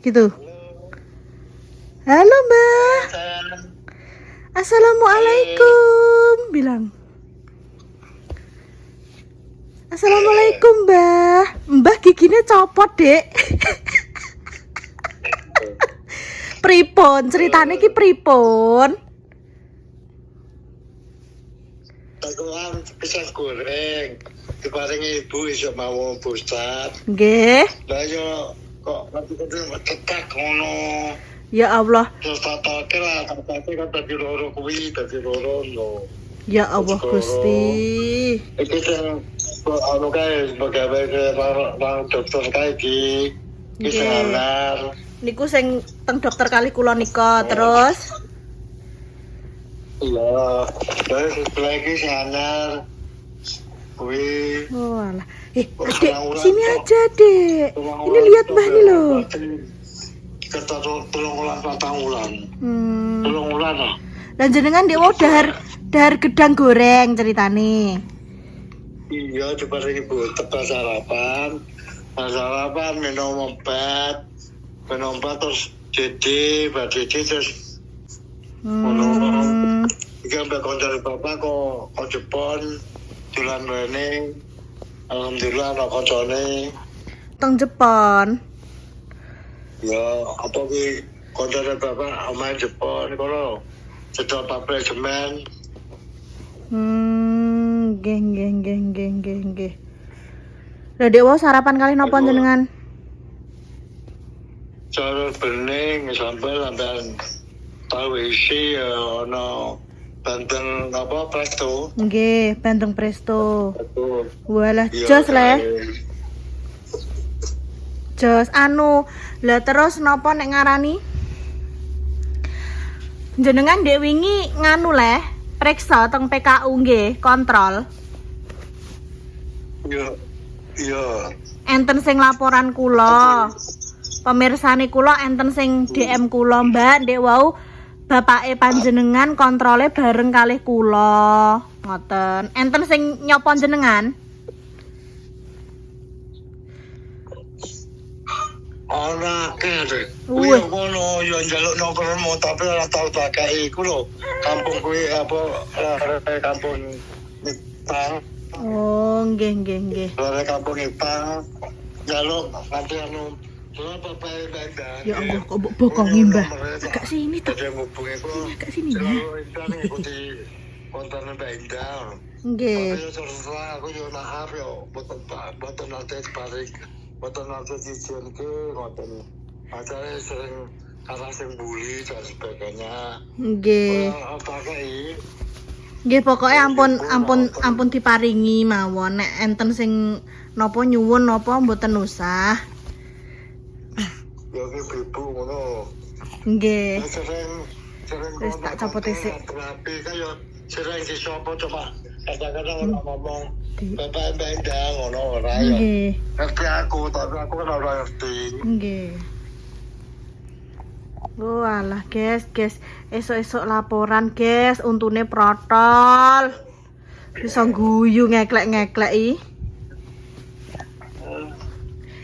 Gitu. Halo, Mbak. Assalamualaikum. Bilang. Assalamualaikum, Mbak. Mbak giginya copot, Dek. Pripun? Ceritane ki pripun? Takuan pisang goreng diparingi ibu iso mau pusat. Nggih. Lah yo kok nanti cetak ngono. Ya Allah. Terus tatake lah, tatake kan tadi loro kuwi, tadi loro lho. Ya Allah Gusti. Iki sing anu kae sebagai bang dokter kae iki. Iki sanar. Niku sing teng dokter kali kula nika terus. Iya. Terus lagi sanar. Kuwi. Oh alah. Dek, sini aja, Dek. Ini lihat Mbah nih loh. Kata tolong ulang 4 bulan. Tolong ulang lah. Dan jenengan Dek mau dahar gedang goreng ceritane. Iya, coba ibu tepat sarapan. Sarapan minum obat. Minum obat terus jadi terus iki ambek kanca bapak kok Jepun dolan rene. Alhamdulillah ana kancane. Teng Jepun. Ya, apa ki kanca bapak omahe Jepun kono. Sedot pabrik semen. Nggih. Lah Dek wau sarapan kali napa jenengan? Cara bening sambal sampean tahu isi ana banteng apa presto. Nggih, banteng presto. Betul. Walah jos le. Jos anu. Lah terus napa nek ngarani? Jenengan Dek wingi nganu le, periksa teng PKU nggih, kontrol. Iya. Enten sing laporan kula. Pemirsane kula enten sing DM kula, Mbak, Dek wau bapake panjenengan kontrole bareng kalih kula. Ngoten. Enten sing nyapa jenengan? Ora kene. Kuwi ngono yo njaluk nongkrongmu tapi ora tau tak kei iku lho. Kampung kuwi apa kampung Nipang. Oh, nggih. Ora kampung Nipang. Njaluk nanti anu berapa bayar. Ya Allah, kok bokongi Mbah. Agak sini toh. Agak sini ya. Ikuti konten Mbak. Nggih. Aku yo maaf yo boten nate paling boten nate izin ke ngoten. Acara sering karena sing bully dan sebagainya. Nggih. Pakai Nggih pokoke ampun diparingi mawon nek enten sing napa nyuwun napa mboten usah. ya ki ibu ngono. Nggih. Sering Wis tak copot isik. Tapi kaya sering disopo cuma kadang-kadang ngomong Bapak Mbak Indah ngono ora ya. Nggih. Ngerti aku, tapi aku kan ora ngerti. Nggih. Oh alah guys, esok-esok laporan guys, untune protol. Bisa guyu ngeklek-ngeklek i.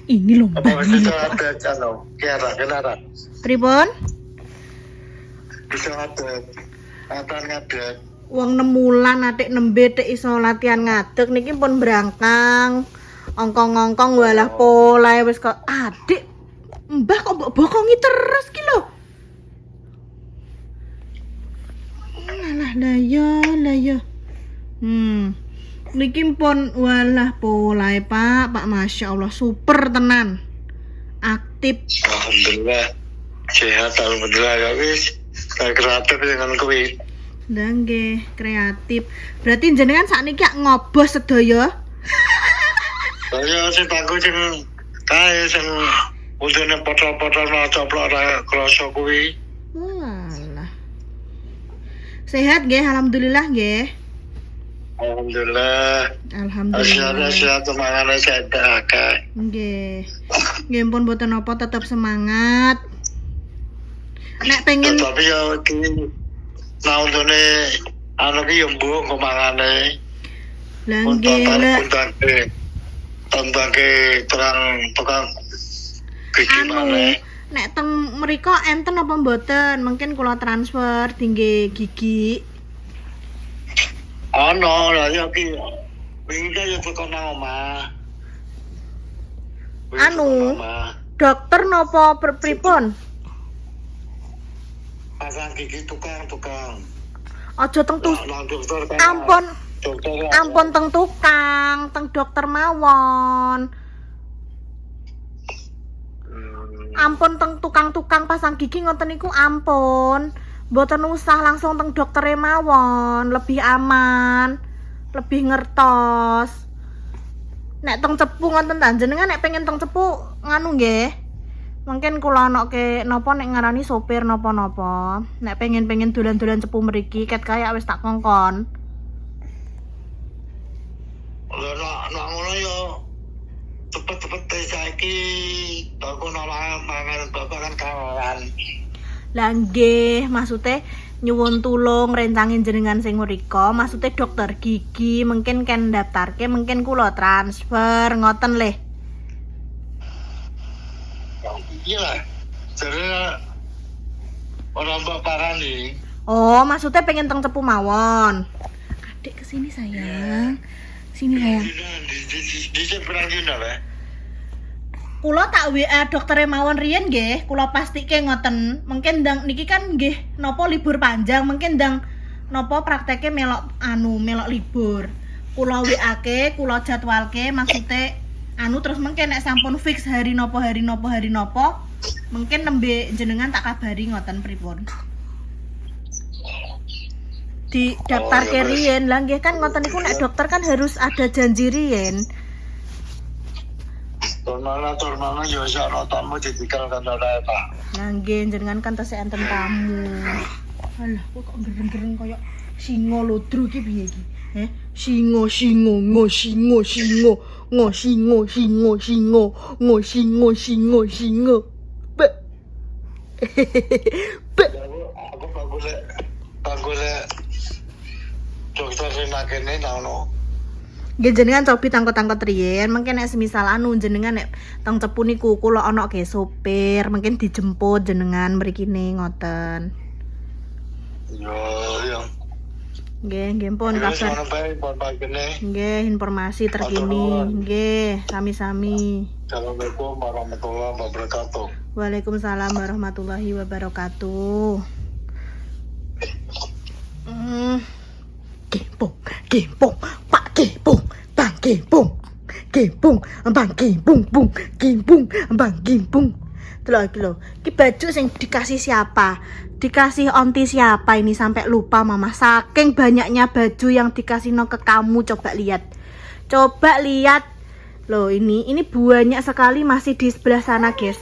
Ini lho Mbak. Apa bisa ada channel? Kira-kira. Pripun? Bisa ada. Latihan ngadeg. Wong 6 wulan atik nembe tek iso latihan ngadeg niki pun brangkang. Ongkong-ongkong walah polae wis kok adik. Mbah kok mbok bokongi terus ki lho. Lah ya. Niki pun walah polae Pak Masya Allah super tenan. Aktif. Alhamdulillah. Sehat alhamdulillah ya wis. Kreatif dengan kuwi. Lah nggih, kreatif. Berarti jenengan sakniki ngobos sedaya. Saya sing takut sing kae sing untune potol-potol mau coplok ra krasa kuwi. Walah. Sehat nggih, alhamdulillah nggih. Alhamdulillah. Alhamdulillah. Sehat mangane sehat akeh. Nggih. Nggih pun mboten apa tetap semangat. Nek pengen tapi ya iki naundone anu ki yo mbok kok mangane. Lah nggih lek tentang terang tukang gigi mana Nek teng mriko enten apa mboten? Mungkin kula transfer tinggi gigi. Ono lha yo ki. Wingi yo teko nang omah. Anu, dokter nopo pripun? Pasang gigi tukang. Aja teng Nang dokter kan. Ampun teng tukang, teng dokter mawon. Ampun teng tukang pasang gigi ngoten niku ampun. Mboten usah langsung teng doktere mawon, lebih aman, lebih ngertos. Nek teng cepu ngoten ta jenengan nek pengen teng cepu nganu nggih. Mungkin kula anoke napa nek ngarani sopir napa-napa. Nek pengen dolan-dolan cepu mriki ket kaya wis tak kongkon. Lah ngono yo cepet-cepet saiki aku nolak mangan bapak kan kawan. Lah nggih, maksude nyuwun tulung rencangin jenengan sing mriko, maksude dokter gigi mungkin kan daftarke mungkin kula transfer ngoten le. Iya lah. Jadi orang baparan nih. Oh, maksudnya pengen teng cepu mawon. Adik kesini sayang. Sini sayang. Di seberang dina lah. Kula tak WA dokter mawon riyen nggih, kula pastike ngoten. Mungkin ndang niki kan nggih napa libur panjang, mungkin ndang napa prakteke melok libur. Kula WA-ke, kula jadwalke maksude terus mungkin nek sampun fix hari nopo, mungkin nembe jenengan tak kabari ngoten pripun. Di daftar riyen lah nggih kan ngoten niku nek dokter kan harus ada janji riyen. Turmana yo sak tamu ditikal kan ora Pak. Nah nggih jenengan kan tesih enten tamu. Alah kok gereng-gereng kaya singa lodro iki piye iki? Singo be Aku bagus dokter sing kene ngono. Nggih jenengan cobi tangkot-tangkot riyen, mungkin nek semisal jenengan nek teng cepu niku kula ana ge sopir, mungkin dijemput jenengan mrikine ngoten. Yo. Nggih pun kabar. Nggih informasi terkini. Nggih, sami-sami. Assalamualaikum warahmatullahi wabarakatuh. Waalaikumsalam warahmatullahi wabarakatuh. Kempong, Pak Kempong, Bang Kempong. Bang Kempong. Delok iki lho. Iki baju sing dikasih siapa? Dikasih onti siapa ini sampai lupa mama. Saking banyaknya baju yang dikasih ke kamu, coba lihat. Loh ini banyak sekali masih di sebelah sana, guys.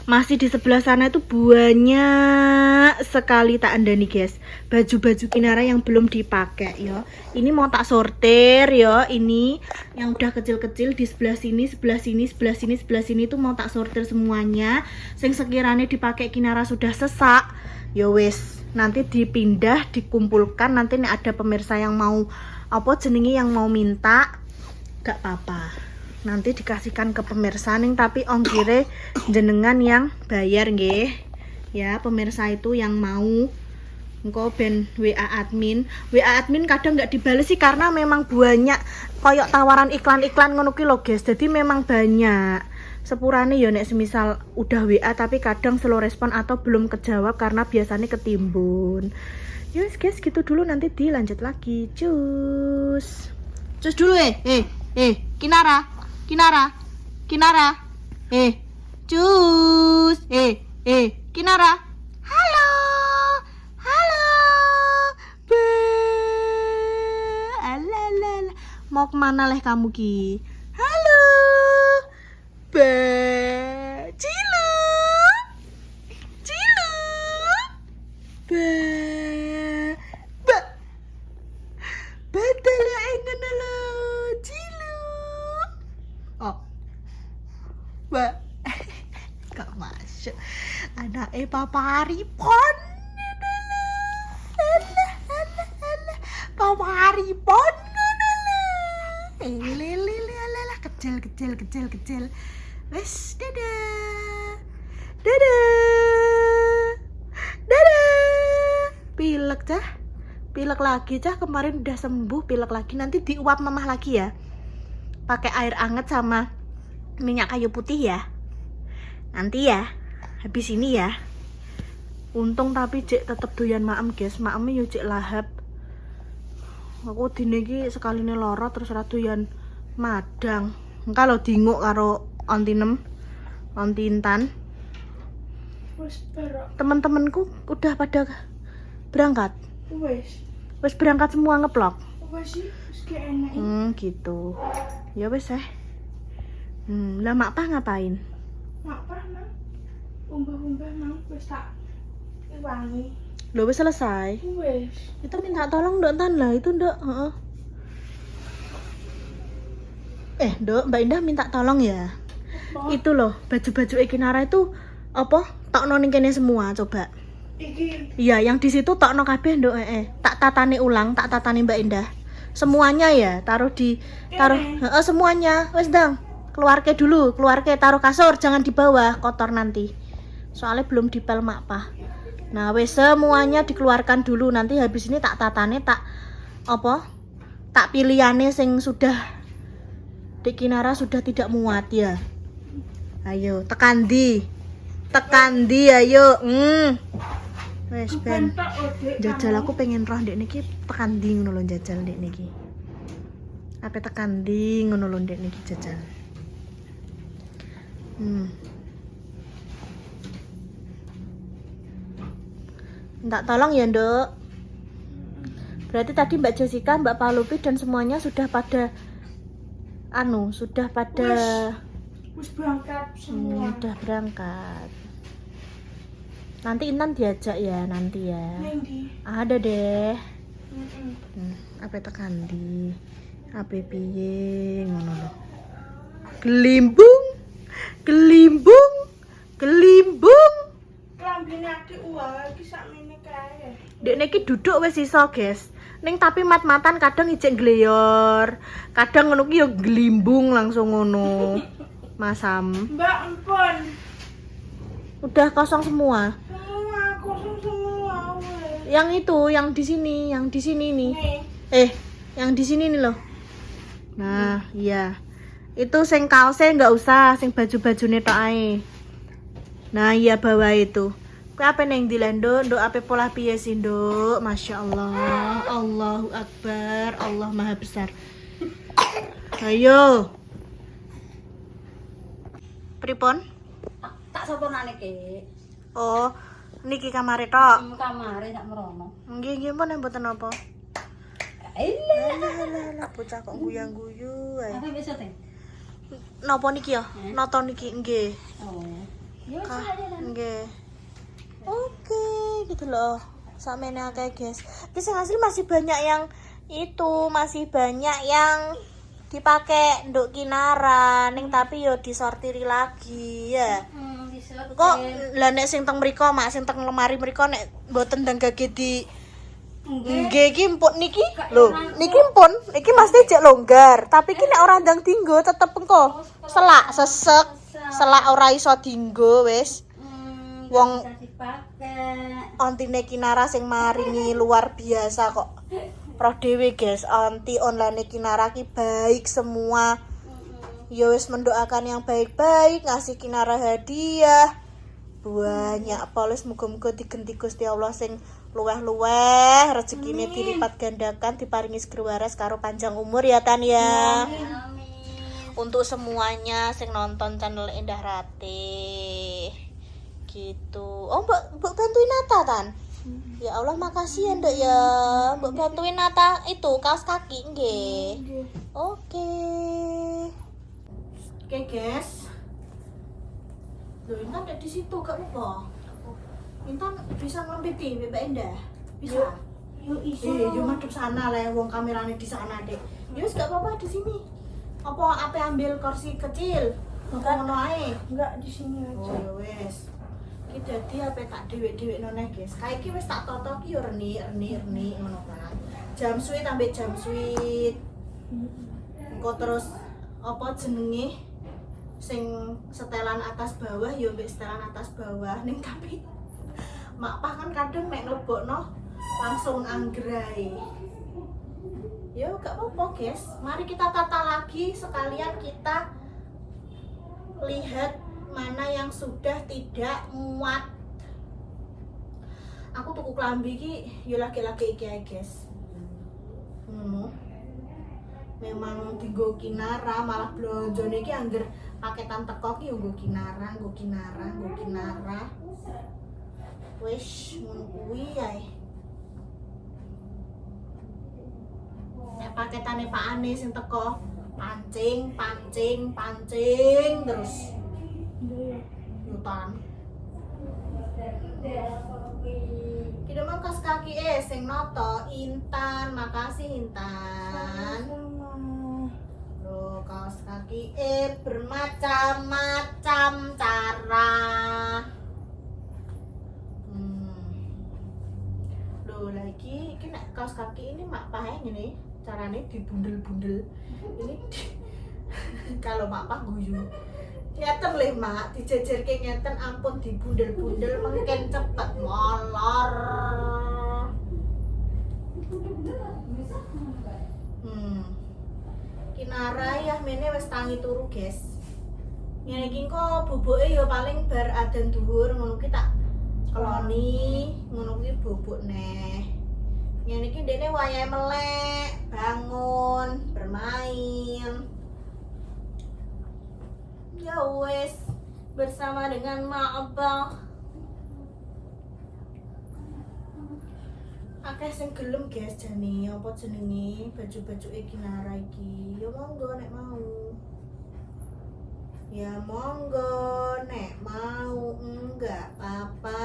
Masih di sebelah sana itu banyak sekali tak andani guys. Baju-baju Kinara yang belum dipakai ya. Ini mau tak sortir ya. Ini yang udah kecil-kecil di sebelah sini tuh mau tak sortir semuanya. Sing sekiranya dipakai Kinara sudah sesak, ya wis. Nanti dipindah, dikumpulkan. Nanti nih ada pemirsa yang mau yang mau minta, gak apa-apa. Nanti dikasihkan ke pemirsa nih, tapi ongkire jenengan yang bayar nggih. Ya, pemirsa itu yang mau engko ben WA admin kadang nggak dibales sih karena memang banyak koyok tawaran iklan-iklan ngono ki lho, guys. Jadi memang banyak. Sepurane ya nek semisal udah WA tapi kadang slow respon atau belum kejawab karena biasanya ketimbun. Yus guys, gitu dulu, nanti dilanjut lagi. Cus dulu Kinara. Cus. Kinara. Halo. Alalala. Mau kemana leh kamu ki? Halo. Cilu. Betul ya engen lo. Cilu. Oh. Gak masuk. Ada Papa Haripon. Papa Haripon. Kecil. Wes, dadah. Dadah. Dadah. Pilek cah. Pilek lagi cah, kemarin udah sembuh, pilek lagi. Nanti diuap mamah lagi ya. Pakai air anget sama minyak kayu putih ya. Nanti ya. Habis ini ya. Untung tapi cek tetep doyan maem guys. Maemnya yo cek lahap. Aku dine iki sekaline lara terus ra doyan madang. Kalau dinguk karo ontinem, onti Intan. Teman-temanku udah pada berangkat. Wes berangkat semua ngeplok. Gitu. Ya wes lah mak pa ngapain? Mak pa nang umbah-umbah nang wis tak iwangi. Lo wes selesai. Wis. Itu minta tolong Ndok Tan lah itu Ndok. Ndok, Mbak Indah minta tolong ya. Apa? Itu loh, baju-baju Ekinara itu apa? Tokno ning kene semua coba. Iki Iya, yang di situ tokno kabeh Ndok, Tak tatani ulang, tak tatani Mbak Indah. Semuanya ya, taruh semuanya. Wes dang. Keluarke dulu, taruh kasur, jangan di bawah, kotor nanti. Soalnya belum dipel mak pa. Nah, wes semuanya dikeluarkan dulu, nanti habis ini tak tatane tak pilihane sing sudah Dek Kinara sudah tidak muat ya. Ayo, tekan di ayo. Wes ben. tak odek. Jajal aku pengen roh ndek niki tekan ndi ngono lho jajal ndek niki. Ape tekan ndi ngono lho ndek niki jajal. Minta tolong ya, Nduk. Berarti tadi Mbak Jessica, Mbak Palupi dan semuanya sudah pada Wis berangkat semua. udah berangkat. Nanti Intan diajak ya nanti ya. Neng di. Ada deh. Heeh. Apa tekan di? Apa piye ngono lho. Gelimbung. Klambine ati iki sakmene kae. Dek niki duduk wis iso, guys. Ning tapi mat-matan kadang ijek ngleyor. Kadang ngono ki yo gelimbung langsung ngono. Masam. Mbak empon. Udah kosong semua. Semua kosong semua wes. Yang itu, yang di sini nih. Nih. Yang di sini nih loh. Nah, iya. Itu sing kaosnya nggak usah, sing baju-bajune tok ae. Nah, iya bawa itu. Kowe apa neng dilendo, Nduk ape pola piye sih, Nduk? Masya Allah. Allahu Akbar. Allah Maha Besar. Ayo. Pripun? Tak sempurnane ki. Oh, niki kamare tok. Kamare sak merono. Nggih, pun mboten napa. Lah, bocah kok guyang-guyu ae. Apa besok teh? Napa niki ya? Nata niki nggih. Oh. Ya wis Ah, aja kan. nggih. Oke, gitu loh. Samene akeh, guys. Guys, yang asli masih banyak yang masih banyak yang dipakai Nduk Kinara, ning tapi yo disortiri lagi ya. Bisa. Kok lah nek sing teng mriko, mak sing teng lemari mriko nek mboten ndang gage di nggih iki empuk niki. Lho, niki empun, iki mesti cek longgar, tapi iki nek ora ndang dinggo tetep engko selak sesek, selak ora iso dinggo wis. Wong bisa dipakai. ontine Kinara sing maringi luar biasa kok. Roh dhewe guys, anti online Kinara ki baik semua. Ya wis mendoakan yang baik-baik, ngasih Kinara hadiah. Banyak polis muga-muga digenti Gusti Allah sing luweh-luweh, rezekine dilipat gandakan, diparingi seger waras karo panjang umur ya Tan ya. Amin. Untuk semuanya sing nonton channel Indah Ratih. Gitu. Oh, Mbak bantuin Nata Tan. Ya Allah makasih ya Nduk ya. Mbak bantuin Nata itu kaos kaki nggih. Oke. Oke guys. Loh, Intan ada di situ gak apa? Intan bisa ngelempiti Mbak Indah. Bisa. Yo iso. Yo madhep sana lah wong kamerane di sana, Dek. Ya wis gak apa-apa di sini. Apa ambil kursi kecil? Ngono ae. Enggak di sini Oh, aja. ya wis. Iki dadi ape tak dhewek-dhewek noneh, guys. Kae iki wis tak toto ki yo reni ngono kan. Jam suwit ambek jam suwit. Engko terus apa jenenge? sing setelan atas bawah ya mbek setelan atas bawah ning tapi mak pah kan kadang nek nglebokno langsung anggrai. Yo gak apa-apa guys, mari kita tata lagi sekalian kita lihat mana yang sudah tidak muat. Aku tuku klambi iki yo lagi-lagi iki ae guys. Memang dienggo kinara malah blonjone iki angger paketan teko ki yo nggo kinara. Wis ngono kuwi ae. Nek paketane Pak Ane sing teko pancing terus yutan. Kita mau kas kaki sing noto Intan, makasih Intan. Loh, kaos kaki bermacam-macam cara. Loh, lagi ini kaos kaki ini mak pahe ngene, carane dibundel-bundel. Ini kalau mak pah guyu. Ngeten le mak, dijejerke ngeten ampun dibundel-bundel mengken cepet molor. Kinara ya mene wis tangi turu, guys. Ngene iki kok boboke ya paling bar adan dhuwur ngono ki tak keloni, ngono ki bobok neh. Ngene iki dene wayahe melek, bangun, bermain. Ya wes, bersama dengan Mak Abang. Akeh sing gelem guys jane apa jenenge baju-baju Kinara iki. Ya monggo nek mau. Ya monggo nek mau, enggak apa-apa.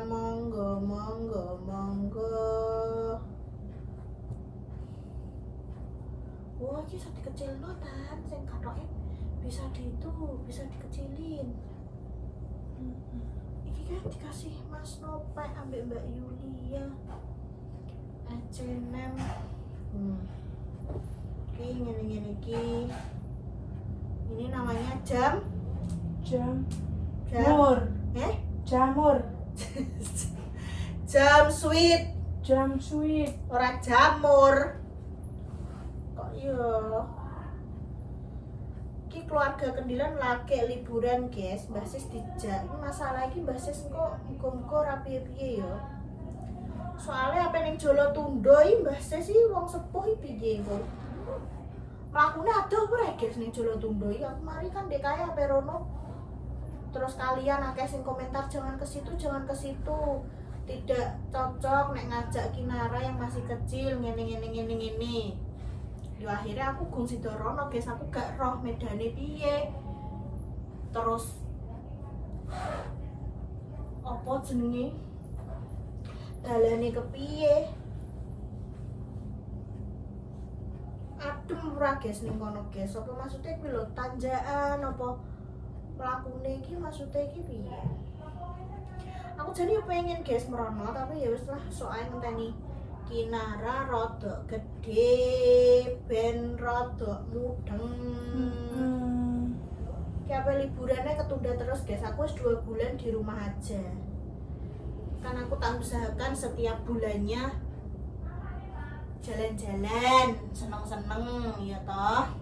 Monggo. Wah, iki bisa dikecilno tan sing kathoke bisa dikecilin. Iki kan dikasih Mas Nopai ambek Mbak Yulia. H&M. Oke, ngene iki. Ini namanya jamur. Jam sweet. Ora jamur. Kok iya? Iki keluarga Kendilan lagi liburan guys, Mbak Sis dijak. Ini masalah iki Mbak Sis kok muga-muga ora piye-piye ya. Soalnya apa ning Jolo Tundo iki Mbak Sis iki wong sepuh iki piye kok. Mlakune adoh ora guys ning Jolo Tundo iki. Aku mari kan DKI ape rono. Terus kalian akeh sing komentar jangan ke situ. Tidak cocok nek ngajak Kinara yang masih kecil ngene. Yo akhirnya aku gung sidorono guys, aku gak roh medane piye. Terus apa jenenge? Dalane kepiye? Adem ora guys ning kono guys. Apa maksudnya kuwi lho tanjakan apa mlakune iki maksudnya iki piye? Aku jadi pengen guys merono tapi ya wis lah soalnya ngenteni Kinara rodok gede, ben rodok mudeng. Kayak liburannya ketunda terus guys. Aku wis 2 bulan di rumah aja. Kan aku tak usahakan setiap bulannya jalan-jalan, seneng-seneng ya toh.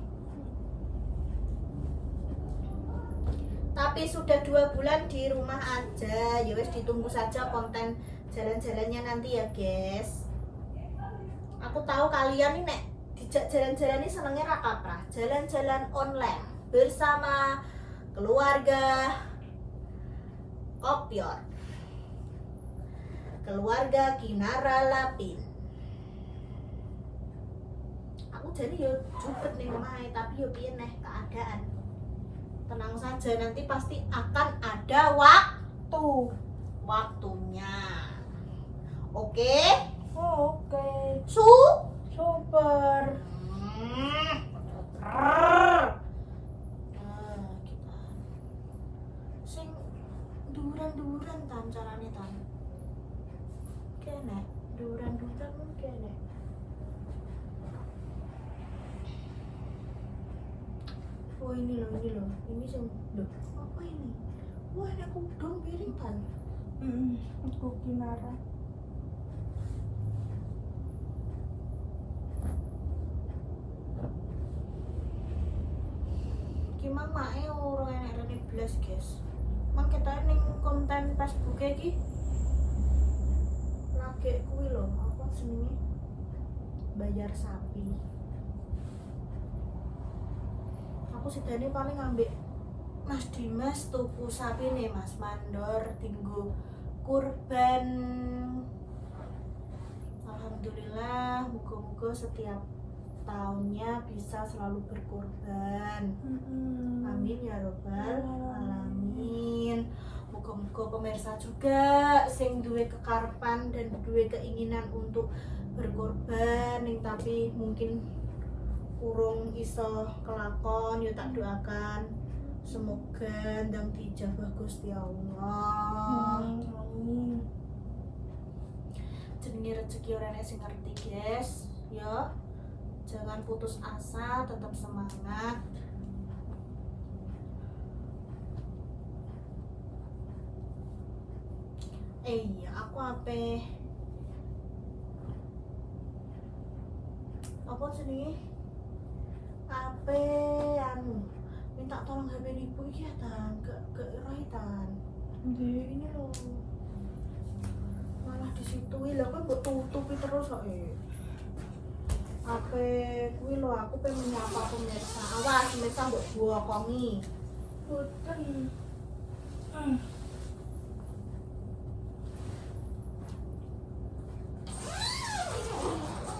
Tapi sudah 2 bulan di rumah aja. Ya wis ditunggu saja konten jalan-jalannya nanti ya guys. Aku tahu kalian ini nek dijak jalan-jalan ini senengnya apa? Jalan-jalan online bersama keluarga Kopior, keluarga Kinara Lapin. Aku jadi yo jupet nih omahe tapi yo piye neh keadaan. Tenang saja nanti pasti akan ada waktunya. Oke? Oke. Super. Kita sing duran-duran tan carane tan. Kene, duran-duran kene. Oh ini loh, ini sih loh. Apa ini? Wah ini udang piringan. Aku kinara. Gimana mae orang enak rene belas guys. Mang kita ning konten Facebook iki lagi kuwi lho, apa jenenge? Bayar sapi. Aku sedane paling ngambil Mas Dimas tuku sapi nih Mas Mandor tinggu kurban. Alhamdulillah, moga-moga setiap tahunnya bisa selalu berkorban. Amin ya robbal alamin. Moga-moga pemirsa juga sing duwe kekarepan dan duwe keinginan untuk berkorban ning tapi mungkin urung iso kelakon, ya tak doakan semoga ndang dijabah Gusti Allah. Amin. Jenenge rezeki ora enek sing ngerti guys ya, jangan putus asa, tetap semangat. Iya aku apa jenenge anu minta tolong HP ibu iki ya tan ke rohitan Ini loh. malah di situ lho kan mbok tutupi terus kok HP kuwi lho aku pengen menyapa pemirsa. Awas pemirsa mbok bokongi. Boten.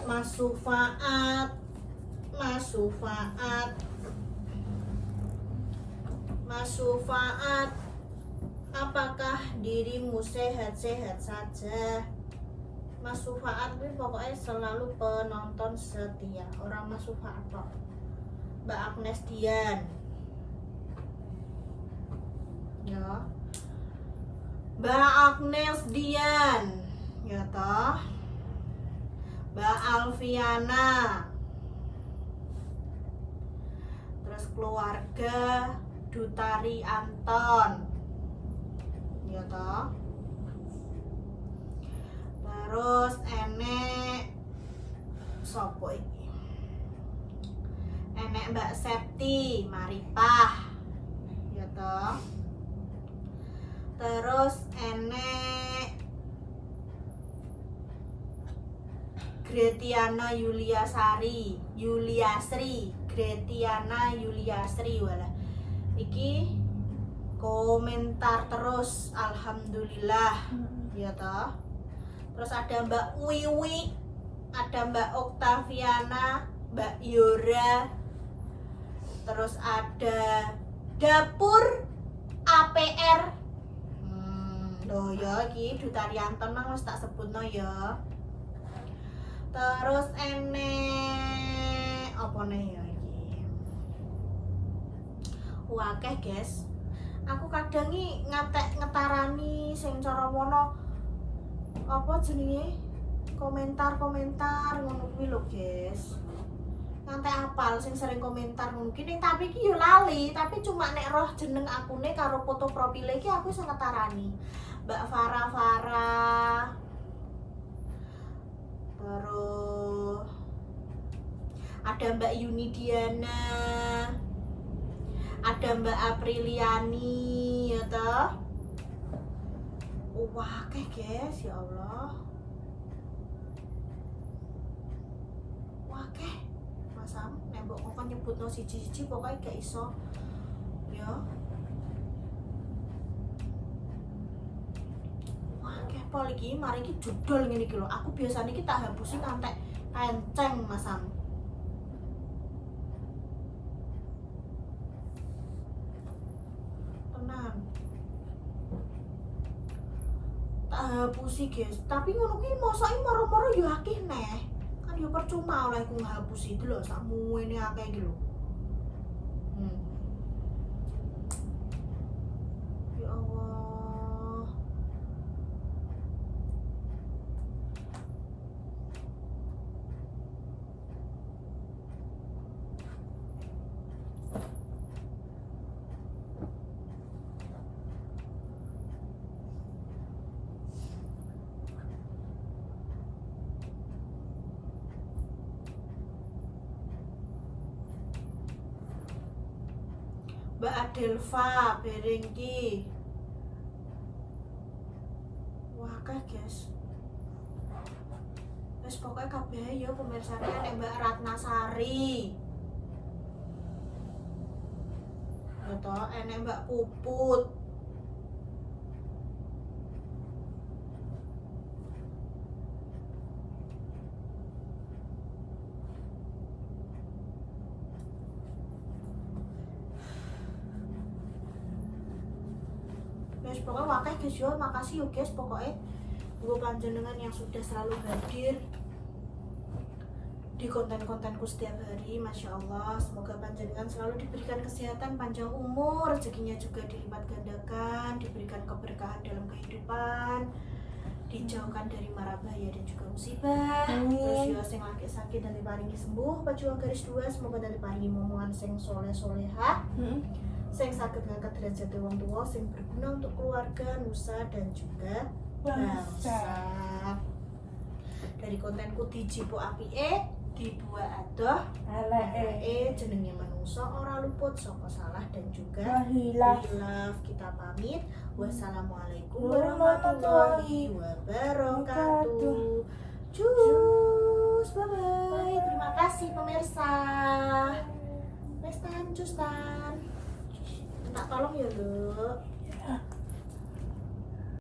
Mas Sufaat, Mas Sufaat, apakah dirimu sehat-sehat saja? Mas Sufaat ini pokoknya selalu penonton setia. Orang Mas Sufaat kok. Mbak Agnes Dian. Ya. Mbak Agnes Dian. Ya toh. Mbak Alfiana. Terus keluarga Dutari Anton. Ya toh. Terus enek sopo iki? Enek Mbak Septi Maripah. Ya toh. Terus enek Gretiana Yuliasri, Gretiana Yuliasri wala. Iki komentar terus, alhamdulillah. Ya toh. Terus ada Mbak Wiwi, ada Mbak Oktaviana, Mbak Yora. Terus ada Dapur APR. Loh ya iki Dutari Anton mang wis tak sebutno ya. Terus enek apa nih ya iki? Wakeh guys. Aku kadang iki ngetarani sing cara mono apa jenenge? Komentar-komentar ngono kuwi lho guys. Ngantek apal sing sering komentar mungkin tapi iki yo lali, tapi cuma nek roh jeneng akune karo foto profile iki aku iso ngetarani. Mbak Farah. Terus ada Mbak Yunidiana, ada Mbak Apriliani, ya toh. Wah, guys, ya Allah. Wah, Mas Am, nek mbok kok nyebutno siji-siji pokoke gak iso. Ya. Pol iki mari iki judul ngene iki lho. Aku biasane iki tak hapusi ngantek enceng Mas Am. Tenan. Tak hapusi, guys. Tapi ngono kuwi mosok moro-moro yo akeh neh. Kan yo percuma oleh aku ngapusi itu lho sakmu ini akeh iki lho. Ya Allah. Mbak Adelva Berengki. Wah, guys. Wes pokoknya kabeh ya pemirsane nek Mbak Ratnasari. Ya toh, enek Mbak Puput. Guys, pokoknya wakeh guys yo, makasih yo guys pokoknya gue panjenengan yang sudah selalu hadir di konten-kontenku setiap hari. Masya Allah, semoga panjenengan selalu diberikan kesehatan, panjang umur, rezekinya juga dilipat gandakan, diberikan keberkahan dalam kehidupan, dijauhkan dari mara bahaya dan juga musibah. Terus yo sing lagi sakit dan diparingi sembuh, pejuang garis 2 semoga dari paringi momongan sing soleh-solehah. Sing saged ngangkat derajat wong tua, sing berguna untuk keluarga, nusa dan juga bangsa. Dari kontenku dijipo apike, dibuat adoh eleke, jenenge manungsa ora luput saka salah dan juga hilaf. Kita pamit. Wassalamualaikum warahmatullahi wabarakatuh. Cus, bye bye. Terima kasih pemirsa. Wes tan, cus tan. Tak tolong ya, Dok.